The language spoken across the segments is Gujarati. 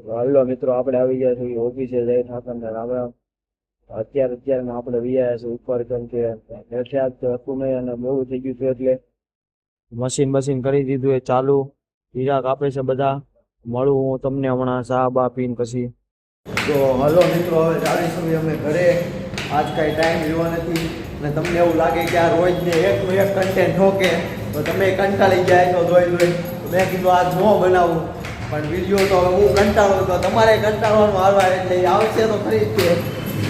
હાલો મિત્રો, આપણે આવી ગયા છીએ ઓફિસે જઈ ઠાકરને રામ રામ. અત્યારમાં આપણે વિયા છે ઉપર, કેમ કે વરસાદ તો હતું નહીં અને બહુ થઈ ગયું હતું એટલે મશીન કરી દીધું એ ચાલુ. હીરા કાપે છે બધા. મળું હું તમને હમણાં ચા બા પીને પછી. તો હલો મિત્રો, હવે ચાલીશું અમે ઘરે. આજ કાંઈ ટાઈમ રહ્યો નથી અને તમને એવું લાગે કે આ રોજને એકનું એક કન્ટેન્ટ ઠોકે તો તમે કંટાળી જાય તો જોઈ મેં કીધું આજ ન બનાવું, પણ વિડીયો તો હવે હું કંટાળું તો તમારે કંટાળવાનું આવવા એટલે આવશે તો ખરી જ છે.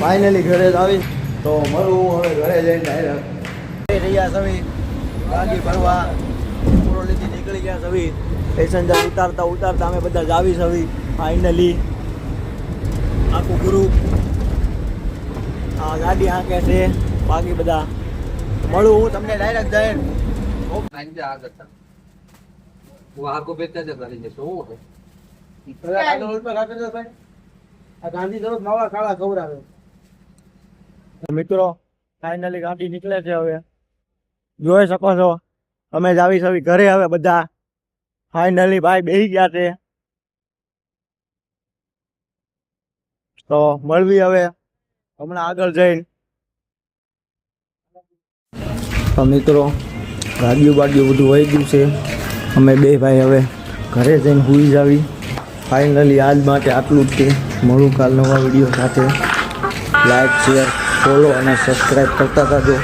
ફાઇનલી ઘરે જ આવી તો મળું હું હવે ઘરે જઈને ડાયરેક્ટ રહ્યા સવી ગાડી ભરવા કોરોલીથી નીકળી ગયા સવી. પેસેન્જર ઉતારતા અમે બધા જ આવી સવી. ફાઇનલી આખું ગ્રુપ આ ગાડી હાંકે છે, બાકી બધા મળું હું તમને ડાયરેક્ટ જઈને. મિત્રો ફાઇનલી ગાડી નીકળે છે. હવે જોઈ શકો છો અમે જ આવી સવી ઘરે. હવે બધા ફાઇનલી ભાઈ બેસી ગયા છે તો મળવી હવે હમણાં આગળ જઈને. તો મિત્રો ગાડીઓ બધું વહી ગયું છે. અમે બે ભાઈ હવે ઘરે જઈને સૂઈ જાવી. ફાઇનલી આજ માટે આટલું જ છે. મળું કાલ નવા વિડીયો સાથે. લાઈક, શેર, ફોલો અને સબસ્ક્રાઈબ કરતા જજો.